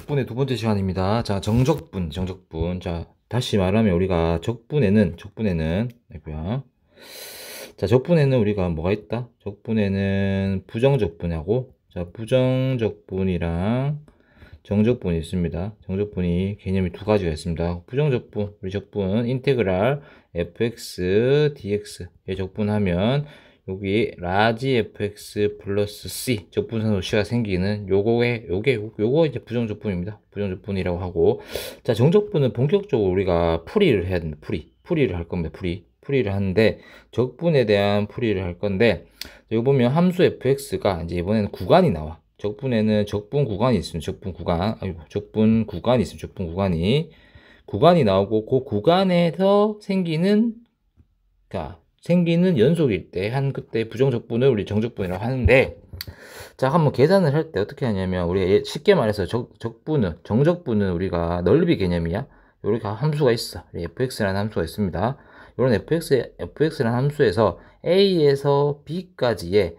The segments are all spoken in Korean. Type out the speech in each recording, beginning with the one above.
적분의 두 번째 시간입니다. 자, 정적분. 자, 다시 말하면 우리가 아이고야. 자, 적분에는 우리가 뭐가 있다? 적분에는 부정적분하고, 자, 부정적분이랑 정적분이 있습니다. 정적분이 개념이 두 가지가 있습니다. 부정적분, 우리 적분, 인테그랄 fx dx의 적분하면 여기 라지 fx 플러스 c 적분상도시가 생기는 요거 이제 부정적분입니다. 부정적분이라고 하고, 자, 정적분은 본격적으로 우리가 풀이를 해야 됩니다. 풀이를 할 겁니다. 풀이를 하는데, 적분에 대한 풀이를 할 건데, 여기 보면 함수 fx가 이제 이번에는 구간이 나와. 적분에는 적분 구간이 있습니다. 적분 구간이 나오고, 그 구간에서 생기는 연속일 때 그때 부정적분을 우리 정적분이라고 하는데, 자, 한번 계산을 할 때 어떻게 하냐면, 우리 쉽게 말해서 정적분은 우리가 넓이 개념이야. 이렇게 함수가 있어. fx라는 함수가 있습니다. 이런 fx라는 함수에서 A에서 B까지의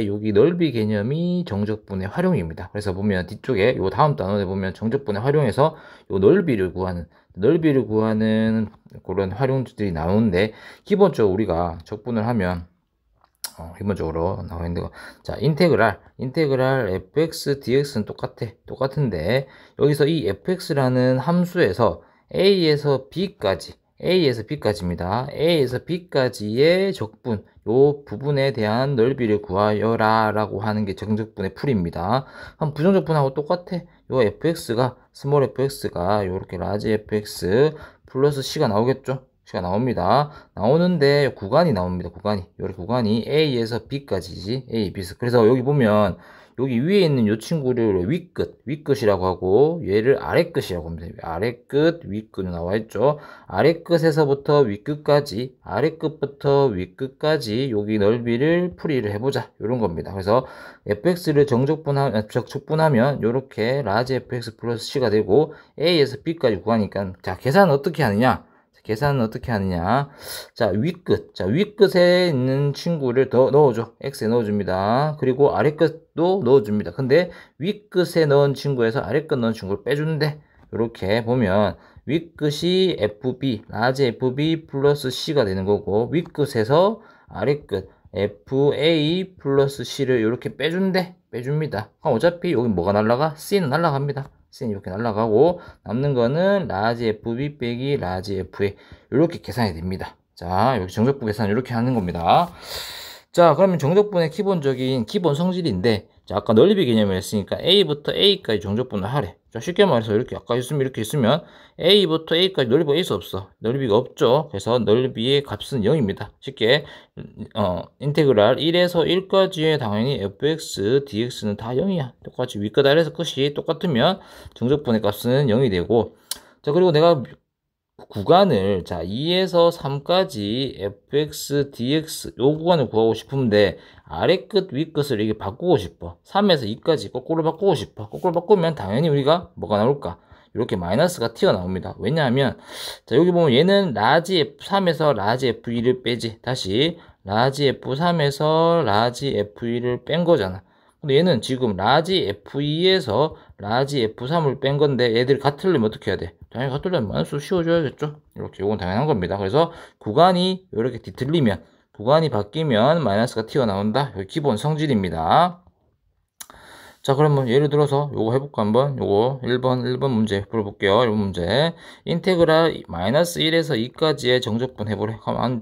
여기 넓이 개념이 정적분의 활용입니다. 그래서 보면 뒤쪽에 요 다음 단원에 보면 정적분의 활용에서 요 넓이를 구하는 그런 활용들이 나오는데, 기본적으로 우리가 적분을 하면 기본적으로 나와 있는 거. 자, 인테그랄 fx dx는 똑같은데, 여기서 이 fx라는 함수에서 a에서 b까지입니다. a에서 b까지의 적분, 요 부분에 대한 넓이를 구하여라 라고 하는 게 정적분의 풀입니다. 그럼 부정적분하고 똑같아. 요 스몰 fx가 요렇게 라지 fx 플러스 c가 나오겠죠? 가 나옵니다. 나오는데 구간이 나옵니다. 여기 구간이 A에서 B까지지. A, B. 그래서 여기 보면 여기 위에 있는 요 친구를 윗끝이라고 하고, 얘를 아래끝이라고 합니다. 아래끝, 윗끝 나와 있죠. 아래끝에서부터 윗끝까지 여기 넓이를 풀이를 해보자. 이런 겁니다. 그래서 fx를 적분하면 요렇게 라지 fx 플러스 c가 되고, A에서 B까지 구하니까, 자, 계산은 어떻게 하느냐? 자, 윗끝에 있는 친구를 더 넣어줘. x에 넣어줍니다. 그리고 아래끝도 넣어줍니다. 근데 윗끝에 넣은 친구에서 아래끝 넣은 친구를 빼준대. 이렇게 보면 윗끝이 라지 fb 플러스 c가 되는 거고, 윗끝에서 아래끝 fa 플러스 c를 이렇게 빼줍니다. 그럼 어차피 여기 뭐가 날라가? c는 날라갑니다. c는 이렇게 날라가고, 남는 거는 라지 fb 빼기 라지 fa, 이렇게 계산이 됩니다. 자, 여기 정적분 계산 이렇게 하는 겁니다. 자, 그러면 정적분의 기본 성질인데, 자, 아까 넓이 개념을 했으니까 A부터 A까지 정적분을 하래. 자, 쉽게 말해서 이렇게 있으면 A부터 A까지 넓이가 있어 없어? 넓이가 없죠. 그래서 넓이의 값은 0입니다. 쉽게 인테그랄 1에서 1까지의 당연히 fx, dx는 다 0이야. 똑같이 윗끝 아래에서 끝이 똑같으면 정적분의 값은 0이 되고, 자, 그리고 내가 구간을, 자, 2에서 3까지 fx, dx 요 구간을 구하고 싶은데, 아래끝, 윗끝을 이렇게 바꾸고 싶어. 3에서 2까지 거꾸로 바꾸고 싶어. 거꾸로 바꾸면 당연히 우리가 뭐가 나올까? 이렇게 마이너스가 튀어나옵니다. 왜냐하면, 자, 여기 보면 얘는 라지 F3에서 라지 F2를 빼지. 다시, 라지 F3에서 라지 F2를 뺀 거잖아. 근데 얘는 지금 라지 F2에서 라지 F3을 뺀 건데, 얘들이 같으려면 어떻게 해야 돼? 당연히 같으려면 마이너스 씌워줘야겠죠? 이렇게, 이건 당연한 겁니다. 그래서 구간이 이렇게 뒤틀리면, 구간이 바뀌면 마이너스가 튀어나온다. 여기 기본 성질입니다. 자, 그러면 예를 들어서 요거 해볼까 한번? 요거 1번 문제 풀어볼게요. 1번 문제. 인테그랄 마이너스 1에서 2까지의 정적분 해보래. 그럼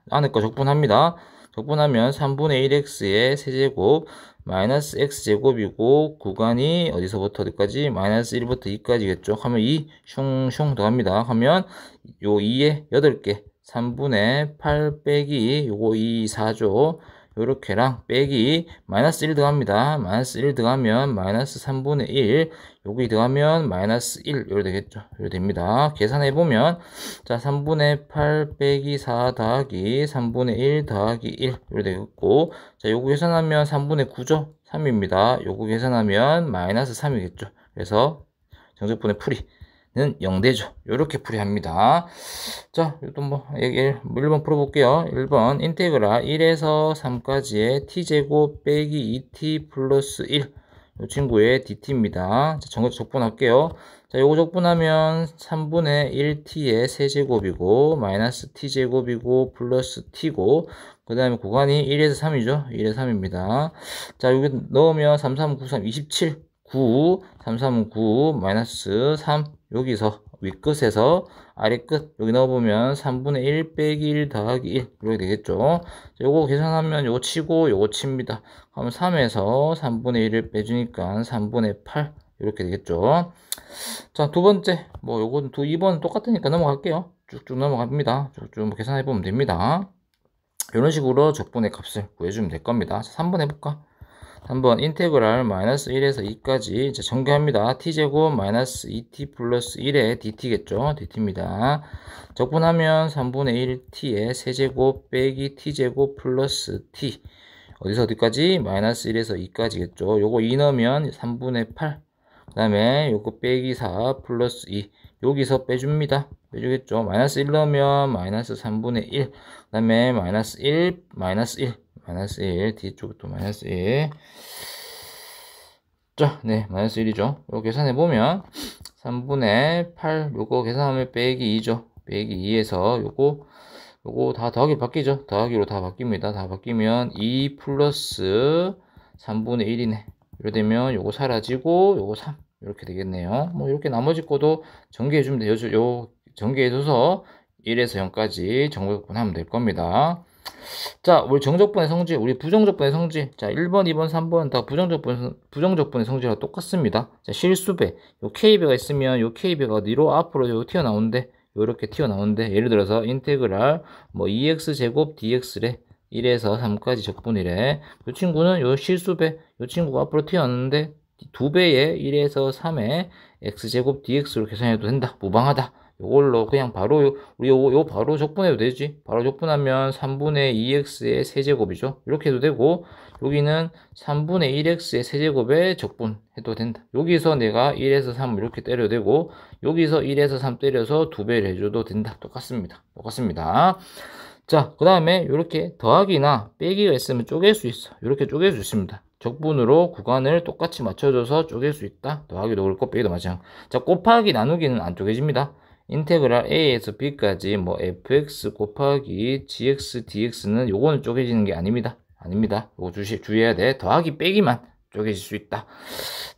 안에 거 적분합니다. 적분하면 3분의 1x의 세제곱 마이너스 x제곱이고, 구간이 어디서부터 어디까지? 마이너스 1부터 2까지겠죠. 하면 2 슝슝 더합니다. 하면 요 2에 8개 3분의 8 빼기 요거 2, 4죠. 요렇게랑 빼기 마이너스 1 더합니다. 마이너스 1 더하면 마이너스 3분의 1, 여기 더하면 마이너스 1, 이렇게 되겠죠. 이렇게 됩니다. 계산해보면, 자, 3분의 8 빼기 4 더하기 3분의 1 더하기 1, 이렇게 되겠고, 자, 요거 계산하면 3분의 9죠. 3입니다. 요거 계산하면 마이너스 3이겠죠. 그래서 정적분의 풀이 는 0되죠. 요렇게 풀이합니다. 자, 또 1번 풀어볼게요. 1번 인테그랄 1에서 3까지의 t제곱 빼기 2t 플러스 1, 이 친구의 dt입니다. 자, 적분할게요. 자, 요거 적분하면 3분의 1t의 세제곱이고 마이너스 t제곱이고 플러스 t고 그 다음에 구간이 1에서 3이죠. 1에서 3입니다. 자, 여기 넣으면 3, 3, 9, 3, 27, 9, 3, 3, 9, 마이너스 3 여기서 윗끝에서 아래끝 여기 넣어보면 3분의 1 빼기 1 더하기 1 이렇게 되겠죠. 자, 요거 계산하면 요거 치고 요거 칩니다. 그러면 3에서 3분의 1을 빼주니까 3분의 8 이렇게 되겠죠. 자, 두 번째 뭐 요건 2번 똑같으니까 넘어갈게요. 쭉쭉 넘어갑니다. 쭉쭉 뭐 계산해보면 됩니다. 이런 식으로 적분의 값을 구해주면 될 겁니다. 자, 3번 해볼까? 3번 인테그랄 마이너스 1에서 2까지 이제 전개합니다. t제곱 마이너스 2t 플러스 1의 dt겠죠. dt입니다. 적분하면 3분의 1t의 세제곱 빼기 t제곱 플러스 t 어디서 어디까지? 마이너스 1에서 2까지겠죠. 요거 2 넣으면 3분의 8 그 다음에 요거 빼기 4 플러스 2 여기서 빼줍니다. 빼주겠죠. 마이너스 1 넣으면 마이너스 3분의 1 그 다음에 마이너스 1 마이너스 1 마이너스 1 뒤쪽도 마이너스 1 자, 네 마이너스 1이죠. 요거 계산해보면 3분의 8 요거 계산하면 빼기 2죠. 빼기 2에서 요거 다 더하기로 바뀌죠. 더하기로 다 바뀝니다. 다 바뀌면 2 플러스 3분의 1이네. 이렇게 되면 요거 사라지고 요거 3 이렇게 되겠네요. 뭐 이렇게 나머지 거도 전개해주면 돼요. 요 전개해줘서 1에서 0까지 정적분하면 될 겁니다. 자, 우리 정적분의 성질, 우리 부정적분의 성질. 자, 1번, 2번, 3번 다 부정적분의 성질과 똑같습니다. 자, 실수배. 요 k배가 있으면 요 k배가 어디로? 앞으로 요 튀어나오는데, 요렇게 튀어나오는데, 예를 들어서 인테그랄 뭐 2x제곱 dx래. 1에서 3까지 적분이래. 요 친구는 요 실수배. 요 친구가 앞으로 튀어나오는데, 2배의 1에서 3의 x제곱 dx로 계산해도 된다. 무방하다. 요걸로 그냥 바로 우리 요 바로 적분해도 되지. 바로 적분하면 3분의 2x의 세제곱이죠. 이렇게 해도 되고 여기는 3분의 1x의 세제곱에 적분해도 된다. 여기서 내가 1에서 3 이렇게 때려도 되고 여기서 1에서 3 때려서 2배를 해줘도 된다. 똑같습니다. 자, 그 다음에 이렇게 더하기나 빼기가 있으면 쪼갤 수 있어. 이렇게 쪼갤 수 있습니다. 적분으로 구간을 똑같이 맞춰줘서 쪼갤 수 있다. 더하기도 그렇고 빼기도 마찬가지. 자, 곱하기 나누기는 안 쪼개집니다. 인테그랄 a에서 b까지 뭐 fx 곱하기 gx dx는 요거는 쪼개지는 게 아닙니다. 요거 주의해야 돼. 더하기 빼기만 쪼개질 수 있다.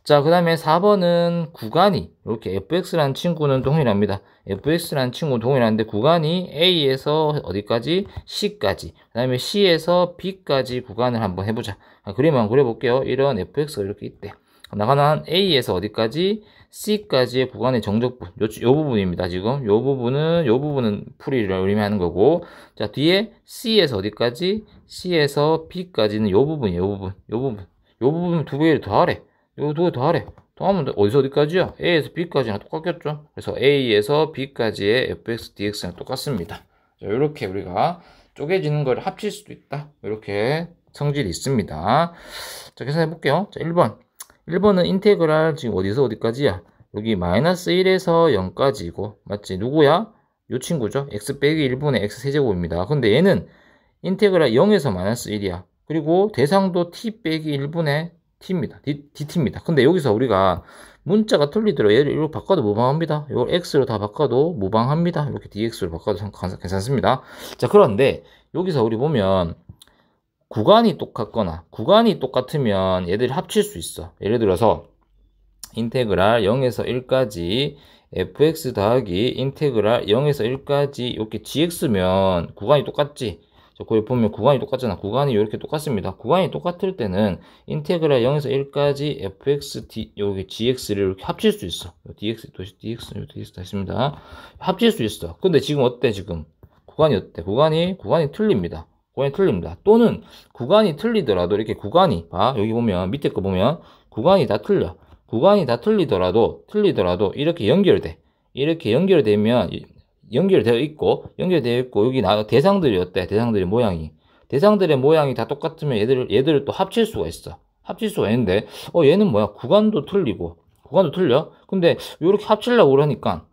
자, 그 다음에 4번은 구간이 이렇게 fx라는 친구는 동일합니다. fx라는 친구는 동일한데 구간이 a에서 어디까지? c까지. 그 다음에 c에서 b까지 구간을 한번 해보자. 그림 한번 그려볼게요. 이런 fx가 이렇게 있대. 나가는 a에서 어디까지? c까지의 구간의 정적분. 요 부분입니다. 지금 요 부분은 풀이를 의미하는 거고. 자, 뒤에 c에서 어디까지? c에서 b까지는 요 부분이에요. 요 부분 두 개를 더하래. 요 두 개 더하래. 더하면 어디서 어디까지야? a에서 b까지랑 똑같겠죠. 그래서 a에서 b까지의 fx dx랑 똑같습니다. 자, 이렇게 우리가 쪼개지는 걸 합칠 수도 있다. 이렇게 성질이 있습니다. 자, 계산해 볼게요. 자, 1번은 인테그랄 지금 어디서 어디까지야? 여기 마이너스 1에서 0까지고 맞지? 누구야? 요 친구죠. x 빼기 1분의 x 세제곱입니다. 근데 얘는 인테그랄 0에서 마이너스 1이야. 그리고 대상도 t 빼기 1분의 t입니다. dt입니다. 근데 여기서 우리가 문자가 틀리더라도 얘를 이렇게 바꿔도 무방합니다. 이걸 x로 다 바꿔도 무방합니다. 이렇게 dx로 바꿔도 괜찮습니다. 자, 그런데 여기서 우리 보면 구간이 똑같으면 얘들이 합칠 수 있어. 예를 들어서 인테그랄 0에서 1까지 fx 더하기 인테그랄 0에서 1까지 이렇게 gx면 구간이 똑같지. 거기 보면 구간이 똑같잖아. 구간이 이렇게 똑같습니다. 구간이 똑같을 때는 인테그랄 0에서 1까지 fx 여기 gx를 이렇게 합칠 수 있어. dx 다 있습니다. 합칠 수 있어. 근데 지금 어때? 지금 구간이 어때? 구간이 틀립니다. 또는 구간이 틀리더라도 이렇게 구간이 여기 보면 밑에 거 보면 구간이 다 틀려. 구간이 다 틀리더라도 이렇게 연결돼. 이렇게 연결되면 연결되어 있고 여기 대상들이 어때? 대상들의 모양이 다 똑같으면 얘들을 또 합칠 수가 있어. 합칠 수가 있는데 얘는 뭐야? 구간도 틀려. 근데 이렇게 합치려고 그러니까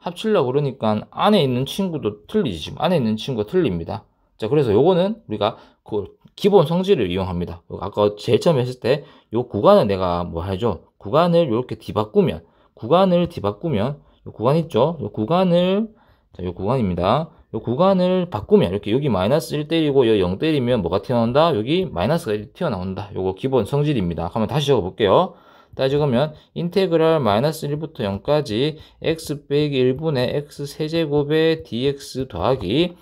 안에 있는 친구도 틀리지. 지금 안에 있는 친구가 틀립니다. 자, 그래서 요거는 우리가 그 기본 성질을 이용합니다. 아까 제일 처음에 했을 때 요 구간을 내가 뭐 하죠? 구간을 이렇게 뒤바꾸면, 구간 있죠? 요 구간을, 자, 요 구간입니다. 요 구간을 바꾸면, 이렇게 여기 마이너스 1 때리고, 여기 0 때리면 뭐가 튀어나온다? 여기 마이너스가 튀어나온다. 요거 기본 성질입니다. 한번 다시 적어볼게요. 다시 적으면, 인테그랄 마이너스 1부터 0까지 x 빼기 1분의 x 세제곱의 dx 더하기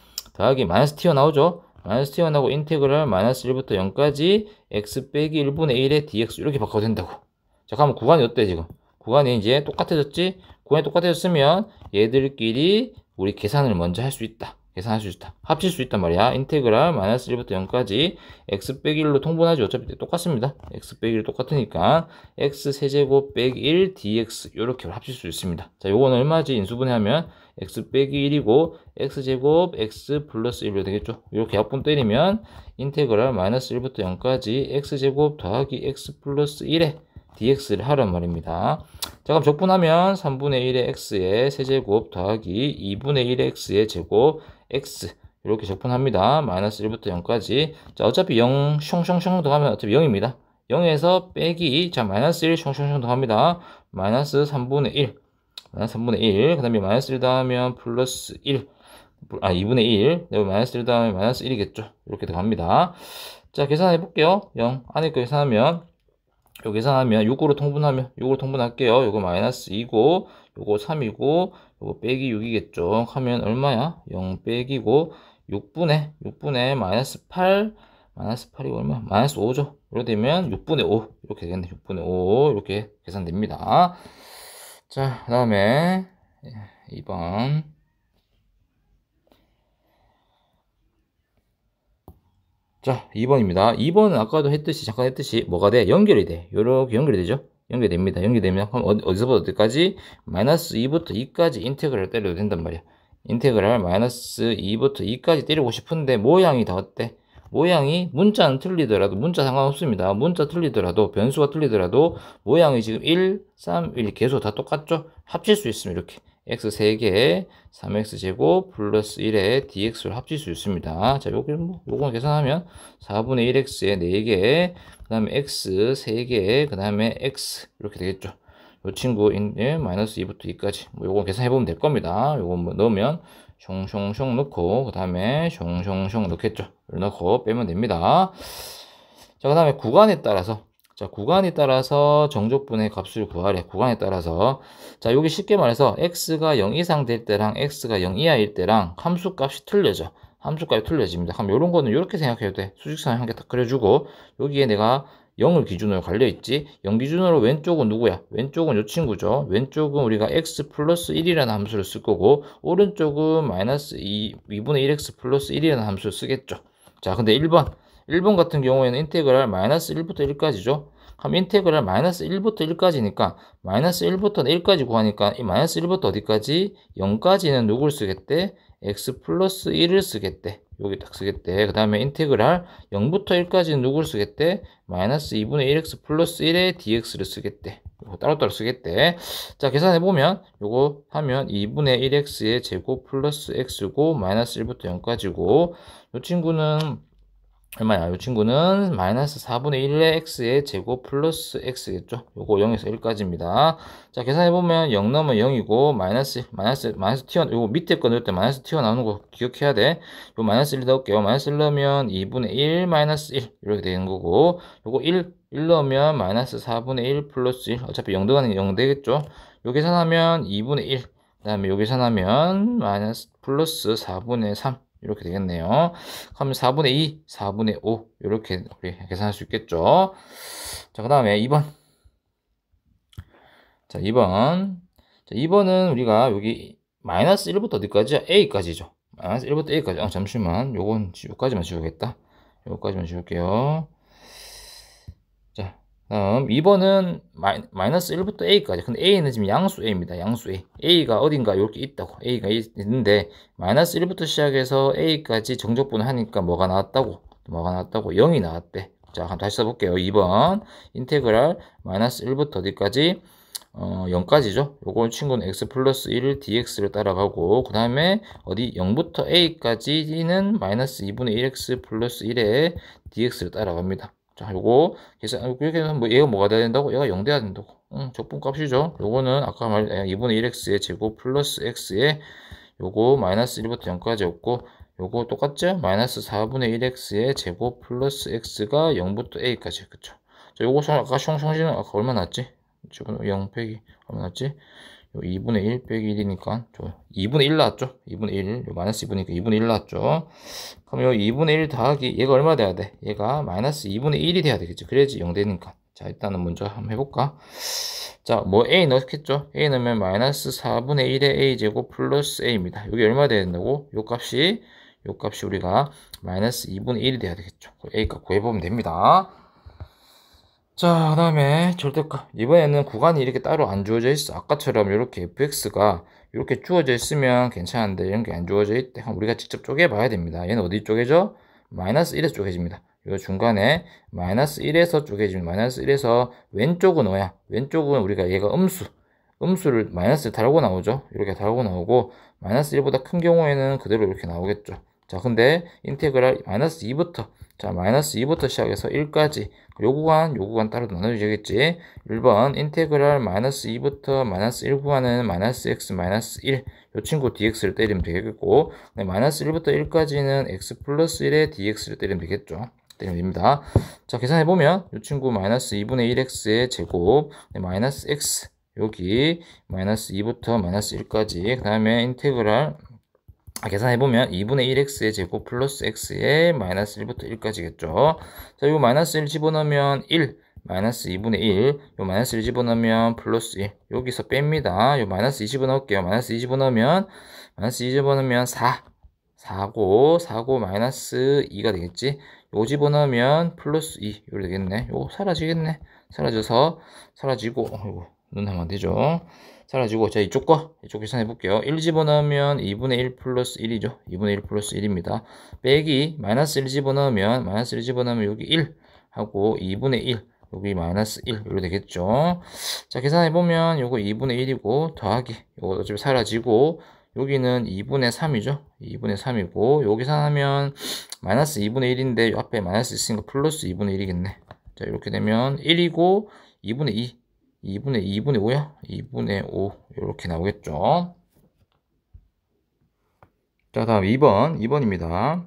마이너스 튀어나오죠? 마이너스 튀어나오고 인테그랄 마이너스 1부터 0까지 x 빼기 1분의 1의 dx 이렇게 바꿔도 된다고. 자, 그러면 구간이 어때 지금? 구간이 이제 똑같아졌지? 구간이 똑같아졌으면 얘들끼리 우리 계산을 먼저 할 수 있다. 계산할 수 있다. 합칠 수 있단 말이야. 인테그랄 마이너스 1부터 0까지 x 빼기 1로 통분하지. 어차피 똑같습니다. x 빼기 1 똑같으니까 x 세제곱 빼기 1 dx 이렇게 합칠 수 있습니다. 자, 요거는 얼마지? 인수분해하면 x 빼기 1이고 x제곱 x 플러스 1로 되겠죠. 이렇게 약분 때리면 인테그랄 마이너스 1부터 0까지 x제곱 더하기 x 플러스 1에 dx를 하란 말입니다. 자, 그럼 적분하면 3분의 1의 x의 세제곱 더하기 2분의 1의 x의 제곱 x 이렇게 적분합니다. 마이너스 1부터 0까지. 자, 어차피 0 숑숑숑 더하면 어차피 0입니다. 0에서 빼기, 자, 마이너스 1 숑숑숑 더합니다. 마이너스 3분의 1. 마이너스 3분의 1. 그 다음에 마이너스 1 더하면 플러스 1. 2분의 1. 마이너스 1 더하면 마이너스 1이겠죠. 이렇게 들어갑니다. 자, 계산해 볼게요. 0. 안에 거 계산하면, 요 계산하면 6으로 통분하면, 6으로 통분할게요. 요거 마이너스 2고, 요거 3이고, 요거 빼기 6이겠죠. 하면 얼마야? 0 빼기고, 6분의 마이너스 8, 마이너스 8이 얼마? 마이너스 5죠. 이렇게 되면 6분의 5. 이렇게 되겠네. 6분의 5. 이렇게 계산됩니다. 자, 그 다음에 2번. 자, 2번입니다. 2번은 아까도 잠깐 했듯이 뭐가 돼? 연결이 돼. 요렇게 연결이 되죠? 연결됩니다. 연결되면 어디서부터 어디까지? 마이너스 2부터 2까지 인테그랄을 때려도 된단 말이야. 인테그랄 마이너스 2부터 2까지 때리고 싶은데 모양이 다 어때? 모양이 문자는 틀리더라도 문자 상관없습니다. 문자 틀리더라도 변수가 틀리더라도 모양이 지금 1, 3, 1 계속 다 똑같죠? 합칠 수 있으면 이렇게 x 3개 3x제곱 플러스 1에 dx를 합칠 수 있습니다. 자, 요거 계산하면 4분의 1x에 4개 그 다음에 x 3개 그 다음에 x 이렇게 되겠죠. 요 친구 마이너스 2부터 2까지 요거 계산해보면 될 겁니다. 요거 넣으면 숑숑숑 넣고 그 다음에 숑숑숑 넣겠죠. 넣고 빼면 됩니다. 자, 그 다음에 구간에 따라서 정적분의 값을 구하래. 구간에 따라서. 자, 여기 쉽게 말해서 x가 0 이상 될 때랑 x가 0 이하일 때랑 함수값이 틀려져. 함수값이 틀려집니다. 그럼 요런 거는 이렇게 생각해도 돼. 수직선 한 개 딱 그려주고 여기에 내가 0을 기준으로 갈려있지. 0 기준으로 왼쪽은 누구야? 왼쪽은 요 친구죠. 왼쪽은 우리가 x 플러스 1이라는 함수를 쓸 거고 오른쪽은 마이너스 2분의 1x 플러스 1이라는 함수를 쓰겠죠. 자, 근데 1번 같은 경우에는 인테그랄 마이너스 1부터 1까지죠. 그럼 인테그랄 마이너스 1부터 1까지니까 마이너스 1부터 1까지 구하니까 이 마이너스 1부터 어디까지? 0까지는 누굴 쓰겠대? x 플러스 1을 쓰겠대. 여기 딱 쓰겠대. 그 다음에 인테그랄 0부터 1까지는 누굴 쓰겠대? 마이너스 2분의 1x 플러스 1의 dx를 쓰겠대. 이거 따로따로 쓰겠대. 자, 계산해보면 요거 하면 2분의 1x의 제곱 플러스 x고 마이너스 1부터 0까지고 요 친구는 얼마야? 이 친구는 마이너스 4분의 1의 x의 제곱 플러스 x겠죠? 요거 0에서 1까지입니다. 자, 계산해보면 0 넣으면 0이고, 마이너스 요거 밑에 거 넣을 때 마이너스 튀어나오는 거 기억해야 돼. 요 마이너스 1 넣을게요. 마이너스 1 넣으면 2분의 1 마이너스 1. 이렇게 되는 거고, 요거 1 넣으면 마이너스 4분의 1 플러스 1. 어차피 0 들어가는 게 0 되겠죠? 요 계산하면 2분의 1. 그 다음에 요 계산하면 마이너스 플러스 4분의 3. 이렇게 되겠네요. 그러면 4분의 2, 4분의 5 이렇게 우리 계산할 수 있겠죠. 자, 그 다음에 2번. 자, 2번. 자, 2번은 우리가 여기 마이너스 1부터 어디까지야? A까지죠. 마이너스 1부터 A까지. 잠시만. 요까지만 지우겠다. 요까지만 지울게요. 자, 다음 2번은 마이너스 1부터 A까지. 근데 A는 지금 양수 A입니다. 양수 A. A가 어딘가 이렇게 있다고. A가 있는데 마이너스 1부터 시작해서 A까지 정적분을 하니까 뭐가 나왔다고? 0이 나왔대. 자, 한번 다시 써볼게요. 2번 인테그랄 마이너스 1부터 어디까지? 0까지죠. 요거 친구는 x 플러스 1 dx를 따라가고 그 다음에 어디 0부터 A까지는 마이너스 2분의 1x 플러스 1의 dx를 따라갑니다. 자, 요거 계산 이렇게 하면 얘가 뭐가 돼야 된다고? 얘가 0 돼야 된다고. 적분값이죠. 요거는 아까 말 2분의 1x의 제곱 플러스 x의 요거 마이너스 1부터 0까지 없고 요거 똑같죠? 마이너스 4분의 1x의 제곱 플러스 x가 0부터 a까지. 그쵸? 자, 요거 아까 송신은 아까 얼마 났지? 지금 0 빼기 얼마 났지? 요 2분의 1 빼기 1이니까 2분의 1 나왔죠? 2분의 1, 요 마이너스 2분이니까 2분의 1 나왔죠? 그럼 요 2분의 1 더하기 얘가 얼마 돼야 돼? 얘가 마이너스 2분의 1이 돼야 되겠지? 그래야지 0 되니까. 자, 일단은 먼저 한번 해볼까? 자, 뭐 a 넣겠죠? a 넣으면 마이너스 4분의 1의 a제곱 플러스 a입니다. 여기 얼마 돼야 된다고? 요 값이 우리가 마이너스 2분의 1이 돼야 되겠죠? a 값 구해보면 됩니다. 자, 그 다음에 절대값. 이번에는 구간이 이렇게 따로 안 주어져 있어. 아까처럼 이렇게 fx가 이렇게 주어져 있으면 괜찮은데 이런 게 안 주어져 있대. 우리가 직접 쪼개봐야 됩니다. 얘는 어디 쪼개져? 마이너스 1에서 쪼개집니다. 요 중간에 마이너스 1에서 쪼개집니다. 마이너스 1에서 왼쪽은 뭐야? 왼쪽은 우리가 얘가 음수를 마이너스 달고 나오죠. 이렇게 달고 나오고 마이너스 1보다 큰 경우에는 그대로 이렇게 나오겠죠. 자, 근데 인테그랄 마이너스 2부터 자, 마이너스 2부터 시작해서 1까지 요 구간 따로 나눠주겠지. 1번 인테그랄 마이너스 2부터 마이너스 1 구간은 마이너스 x 마이너스 1 요 친구 dx를 때리면 되겠고 마이너스 1부터 1까지는 x 플러스 1에 dx를 때리면 되겠죠. 때리면 됩니다. 자, 계산해보면 요 친구 마이너스 2분의 1x의 제곱 마이너스 x 여기 마이너스 2부터 마이너스 1까지 그 다음에 인테그랄 계산해보면 2분의 1x의 제곱 플러스 x의 마이너스 1부터 1까지겠죠. 자, 요 마이너스 1 집어넣으면 1, 마이너스 2분의 1, 요 마이너스 1 집어넣으면 플러스 1, 여기서 뺍니다. 요 마이너스 2 집어넣을게요. 마이너스 2 집어넣으면 4, 4고 마이너스 2가 되겠지. 요 집어넣으면 플러스 2, 요리 되겠네. 요거 사라지겠네. 사라지고, 이거 눈 하면 안 되죠. 사라지고, 자, 이쪽 계산해 볼게요. 1 집어넣으면 2분의 1 플러스 1이죠. 2분의 1 플러스 1입니다. 빼기, 마이너스 1 집어넣으면 여기 1 하고 2분의 1, 여기 마이너스 1, 이렇게 되겠죠. 자, 계산해 보면 요거 2분의 1이고, 더하기, 요거 어차피 사라지고, 여기는 2분의 3이죠. 2분의 3이고, 요 계산하면 마이너스 2분의 1인데, 요 앞에 마이너스 있으니까 플러스 2분의 1이겠네. 자, 이렇게 되면 1이고, 2분의 2분의 5야? 2분의 5 이렇게 나오겠죠. 자, 다음 2번입니다.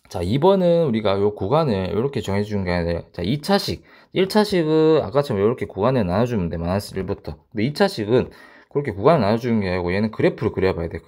자, 2번은 우리가 요 구간을 이렇게 정해주는 게 아니라 자, 2차식 1차식은 아까처럼 이렇게 구간을 나눠주면 돼. 마이너스 1부터. 근데 2차식은 그렇게 구간을 나눠주는 게 아니고 얘는 그래프를 그려봐야 돼.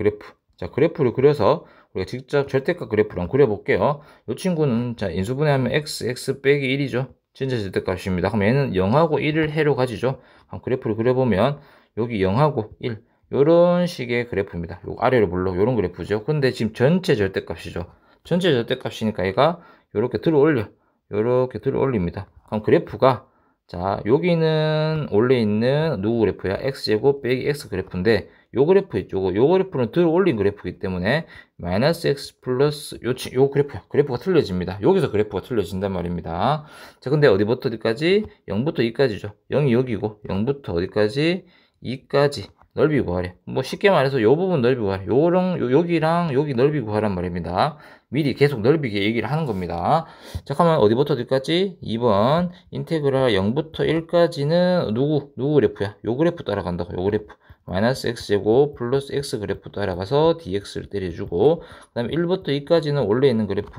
자, 그래프를 그려서 우리가 직접 절대값 그래프를 한번 그려볼게요. 요 친구는 자, 인수분해하면 x 빼기 1이죠. 진짜 절대값입니다. 그럼 얘는 0하고 1을 해로 가지죠. 그럼 그래프를 그려보면 여기 0하고 1 요런 식의 그래프입니다. 요 아래로 물러 요런 그래프죠. 근데 지금 전체 절대값이죠. 전체 절대값이니까 얘가 요렇게 들어 올립니다. 그럼 그래프가 자, 여기는 원래 있는 누구 그래프야? x제곱 빼기 x 그래프인데 요 그래프 있죠. 요 그래프는 들어 올린 그래프이기 때문에 마이너스 x 플러스 요 그래프가 틀려집니다. 여기서 그래프가 틀려진단 말입니다. 자, 근데 어디부터 어디까지? 0부터 2까지죠. 0이 여기고 0부터 어디까지? 2까지 넓이 구하래. 뭐 쉽게 말해서 요 부분 넓이 구하래. 여기랑 여기 넓이 구하란 말입니다. 미리 계속 넓이게 얘기를 하는 겁니다. 자, 그러면 어디부터 어디까지? 2번 인테그랄 0부터 1까지는 누구 그래프야? 요 그래프 따라간다고. 요 그래프 마이너스 x제곱 플러스 x 그래프 따라가서 dx를 때려주고 그 다음에 1부터 2까지는 원래 있는 그래프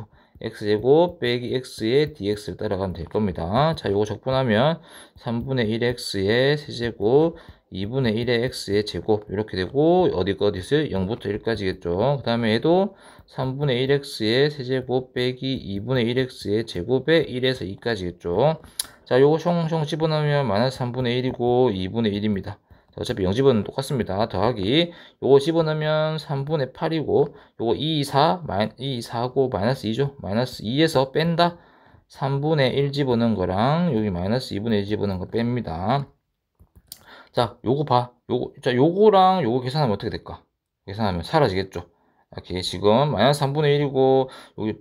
x제곱 빼기 x의 dx를 따라가면 될 겁니다. 자, 요거 적분하면 3분의 1x의 세제곱 2분의 1의 x의 제곱 이렇게 되고 어디서 0부터 1까지겠죠. 그 다음에 얘도 3분의 1x의 세제곱 빼기 2분의 1x의 제곱에 1에서 2까지겠죠. 자, 요거 숑숑 집어넣으면 마이너스 3분의 1이고 2분의 1입니다. 어차피 0 집어넣으면 똑같습니다. 더하기 요거 집어넣으면 3분의 8이고 요거 2, 4고 마이너스 2죠. 마이너스 2에서 뺀다. 3분의 1 집어넣은 거랑 여기 마이너스 2분의 1 집어넣은 거 뺍니다. 자, 요거 봐. 요거랑 요거 계산하면 어떻게 될까? 계산하면 사라지겠죠. 이렇게 지금 마이너스 3분의 1이고 여기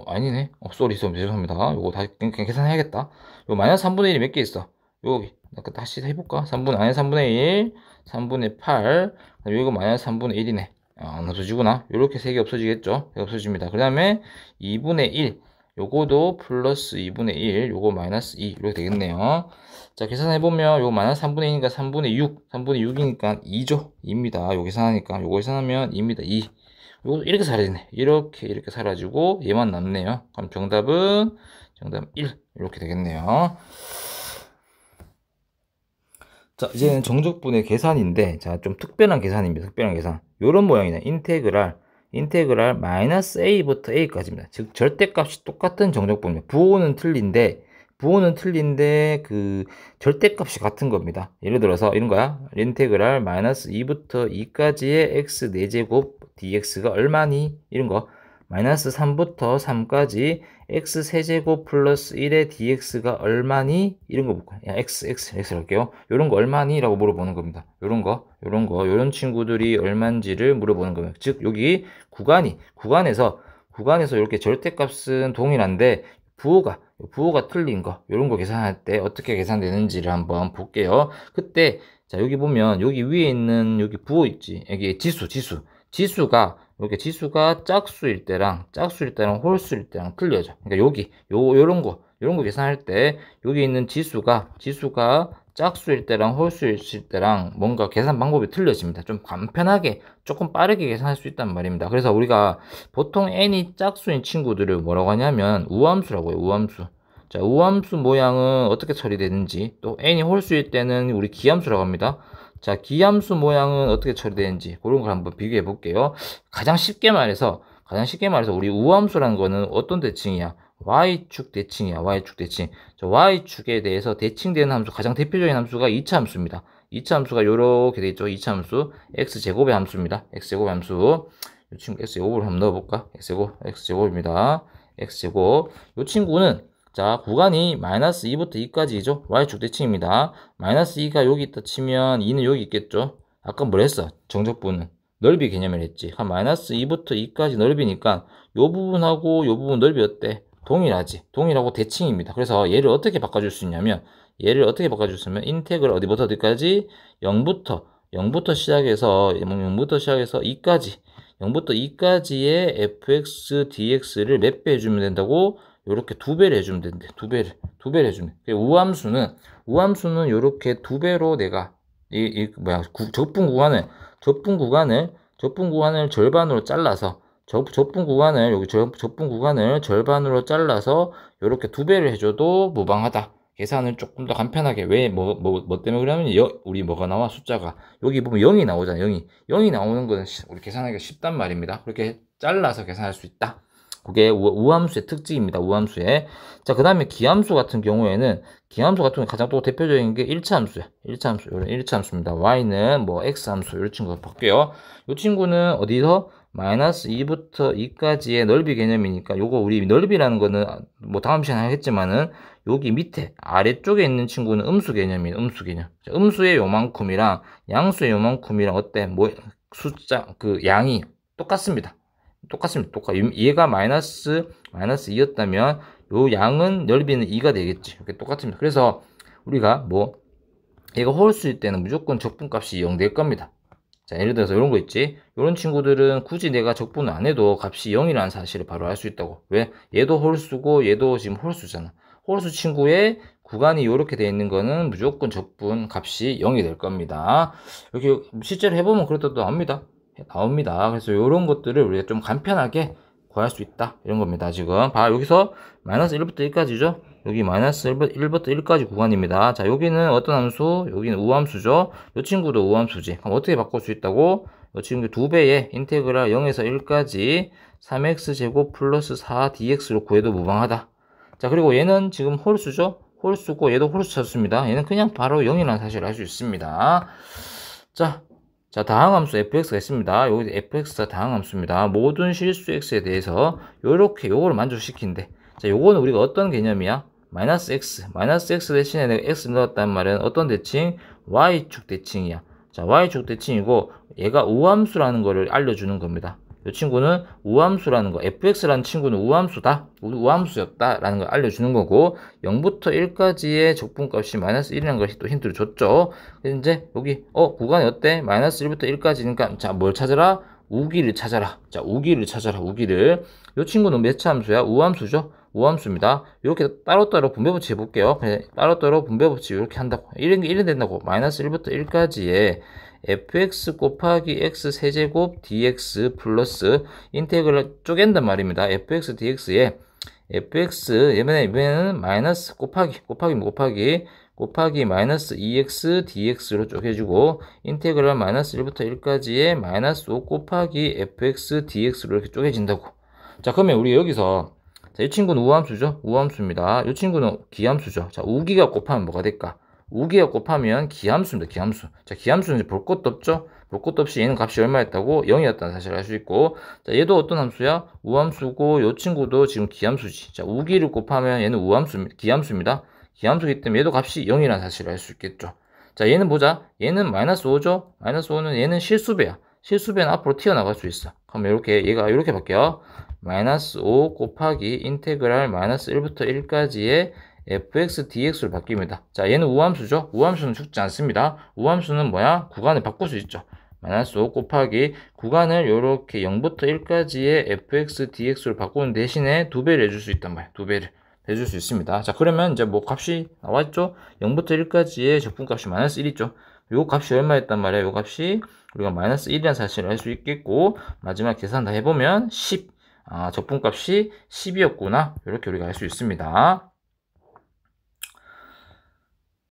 아니네. 쏘리 죄송합니다. 요거 다시 그냥 계산해야겠다. 요 마이너스 3분의 1이 몇 개 있어? 여기 다시 해볼까? 마이너스 3분의 1, 3분의 8, 여기가 마이너스 3분의 1이네. 안 없어지구나. 요렇게 3개 없어지겠죠? 없어집니다. 그 다음에 2분의 1, 요거도 플러스 2분의 1, 요거 마이너스 2 이렇게 되겠네요. 자, 계산해보면 요거 마이너스 3분의 2니까 3분의 6, 3분의 6이니까 2죠. 2입니다. 요 계산하니까 요거 계산하면 2입니다. 2. 요거 이렇게 사라지네. 이렇게 사라지고 얘만 남네요. 그럼 정답 1 이렇게 되겠네요. 자, 이제는 정적분의 계산인데, 자, 좀 특별한 계산입니다. 특별한 계산. 요런 모양이네. 인테그랄 마이너스 a부터 a까지입니다. 즉, 절대값이 똑같은 정적분입니다. 부호는 틀린데, 그 절대값이 같은 겁니다. 예를 들어서 이런 거야. 인테그랄 마이너스 2부터 2까지의 x 4제곱 dx가 얼마니? 이런 거. 마이너스 3부터 3까지 x 세제곱 플러스 1의 dx가 얼마니? 이런 거 볼까요? 야, x 할게요. 요런 거 얼마니? 라고 물어보는 겁니다. 요런 친구들이 얼만지를 물어보는 겁니다. 즉, 여기 구간에서 이렇게 절대값은 동일한데, 부호가 틀린 거, 요런 거 계산할 때 어떻게 계산되는지를 한번 볼게요. 그때, 자, 여기 보면, 여기 위에 있는, 여기 부호 있지? 여기 지수가 짝수일 때랑 홀수일 때랑 틀려져. 그러니까 요런 거 계산할 때 여기 있는 지수가 짝수일 때랑 홀수일 때랑 뭔가 계산 방법이 틀려집니다. 좀 간편하게 조금 빠르게 계산할 수 있단 말입니다. 그래서 우리가 보통 n이 짝수인 친구들을 뭐라고 하냐면 우함수라고 해요. 우함수. 자, 우함수 모양은 어떻게 처리되는지, 또 n이 홀수일 때는 우리 기함수라고 합니다. 자, 기함수 모양은 어떻게 처리되는지 그런 걸 한번 비교해 볼게요. 가장 쉽게 말해서 우리 우함수라는 거는 어떤 대칭이야? y축 대칭이야. y축 대칭. 저 y축에 대해서 대칭되는 함수, 가장 대표적인 함수가 2차 함수입니다. 2차 함수가 요렇게 되어 있죠. 2차 함수 x제곱의 함수입니다. x제곱의 함수. 이 친구 x제곱을 한번 넣어볼까? x제곱입니다. x제곱. 이 친구는, 자, 구간이 마이너스 2부터 2까지죠. y축 대칭입니다. 마이너스 2가 여기 있다 치면 2는 여기 있겠죠. 아까 뭘 했어? 정적분은 넓이 개념을 했지. 한 마이너스 2부터 2까지 넓이니까 요 부분하고 요 부분 넓이 어때? 동일하고 대칭입니다. 그래서 얘를 어떻게 바꿔줄 수 있냐면, 인테그럴 어디부터 어디까지? 0부터 시작해서 2까지, 0부터 2까지의 fx dx를 몇 배 해주면 된다고? 요렇게 2배를 해주면 된대. 2배를 해주면. 우함수는 요렇게 2배로 내가, 적분 구간을 절반으로 잘라서, 적분 구간을 절반으로 잘라서 요렇게 2배를 해줘도 무방하다. 계산을 조금 더 간편하게. 뭐 때문에 그러냐면, 우리 뭐가 나와? 숫자가. 여기 보면 0이 나오잖아, 0이 나오는 거는 우리 계산하기가 쉽단 말입니다. 그렇게 잘라서 계산할 수 있다. 그게 우함수의 특징입니다. 우함수의. 자, 그 다음에 기함수 같은 경우에는 가장 또 대표적인 게 1차 함수야. 1차 함수입니다. y는 뭐 x 함수, 이런 친구 볼게요. 이 친구는 어디서? 마이너스 2부터 2까지의 넓이 개념이니까, 요거 우리 넓이라는 거는 뭐 다음 시간에 하겠지만은, 여기 밑에 아래쪽에 있는 친구는 음수 개념이에요. 음수 개념. 자, 음수의 요만큼이랑 양수의 요만큼이랑 어때? 뭐 숫자 그 양이 똑같습니다. 얘가 마이너스 2였다면 요 양은 넓이는 2가 되겠지. 이렇게 똑같습니다. 그래서 우리가 얘가 홀수일 때는 무조건 적분값이 0 될 겁니다. 자, 예를 들어서 이런 거 있지. 이런 친구들은 굳이 내가 적분을 안 해도 값이 0이라는 사실을 바로 알 수 있다고. 왜? 얘도 홀수고 얘도 지금 홀수잖아. 홀수 친구의 구간이 이렇게 되어 있는 거는 무조건 적분 값이 0이 될 겁니다. 이렇게 실제로 해보면 그렇다도 나옵니다. 그래서 이런 것들을 우리가 좀 간편하게 구할 수 있다. 이런 겁니다. 지금 여기서 마이너스 1부터 1까지죠. 여기 마이너스 1부터 1까지 구간입니다. 자, 여기는 어떤 함수? 여기는 우함수죠. 이 친구도 우함수지. 그럼 어떻게 바꿀 수 있다고? 이 친구 2배의 인테그랄 0에서 1까지 3x제곱 플러스 4dx로 구해도 무방하다. 자, 그리고 얘는 지금 홀수죠. 홀수고 얘도 홀수 찾습니다. 얘는 그냥 바로 0이라는 사실을 알 수 있습니다. 자, 다항함수 fx가 있습니다. 여기 fx가 다항함수입니다. 모든 실수 x에 대해서 요걸 만족시킨대. 자, 요거는 우리가 어떤 개념이야? 마이너스 x 대신에 내가 x 넣었단 말은 어떤 대칭? y축 대칭이야. 자, y축 대칭이고 얘가 우함수라는 거를 알려주는 겁니다. 이 친구는 우함수라는 거, fx라는 친구는 우함수였다라는 걸 알려주는 거고, 0부터 1까지의 적분값이 마이너스 1이라는 것이 또 힌트를 줬죠. 이제 여기 구간이 어때? 마이너스 1부터 1까지니까 자, 뭘 찾아라? 우기를 찾아라. 자, 우기를. 이 친구는 몇 차 함수야? 우함수죠. 우함수입니다. 이렇게 따로따로 분배법칙 해볼게요. 그냥 따로따로 분배법칙 이렇게 한다고. 이런 된다고. 마이너스 1부터 1까지의 fx 곱하기 x 세제곱 dx 플러스 인테그럴 쪼갠단 말입니다. fx dx에 fx 이번에는 마이너스 곱하기 마이너스 2x dx로 쪼개주고 인테그럴 마이너스 1부터 1까지의 마이너스 5 곱하기 fx dx로 이렇게 쪼개진다고. 자, 그러면 우리 여기서 자, 이 친구는 우함수죠? 우함수입니다. 이 친구는 기함수죠. 자, 우기가 곱하면 뭐가 될까? 우기가 곱하면 기함수입니다. 기함수. 자, 기함수는 이제 볼 것도 없죠? 볼 것도 없이 얘는 값이 얼마였다고? 0이었다는 사실을 알 수 있고, 자, 얘도 어떤 함수야? 우함수고, 요 친구도 지금 기함수지. 자, 우기를 곱하면 얘는 기함수입니다. 기함수기 때문에 얘도 값이 0이라는 사실을 알 수 있겠죠. 자, 얘는 보자. 얘는 마이너스 5죠? 마이너스 5는 얘는 실수배야. 실수배는 앞으로 튀어나갈 수 있어. 그럼 얘가 이렇게 바뀌어. 마이너스 5 곱하기 인테그랄 마이너스 1부터 1까지의 fx dx로 바뀝니다. 자, 얘는 우함수죠? 우함수는 죽지 않습니다. 우함수는 뭐야? 구간을 바꿀 수 있죠. 마이너스 5 곱하기 구간을 이렇게 0부터 1까지의 fx dx로 바꾸는 대신에 2배를 해줄 수 있단 말이야. 2배를 해줄 수 있습니다. 자, 그러면 이제 뭐 값이 나왔죠? 0부터 1까지의 적분값이 마이너스 1이죠. 요 값이 얼마였단 말이야? 요 값이 우리가 마이너스 1이라는 사실을 알 수 있겠고, 마지막 계산 다 해보면 10. 적분값이 10이었구나. 이렇게 우리가 알 수 있습니다.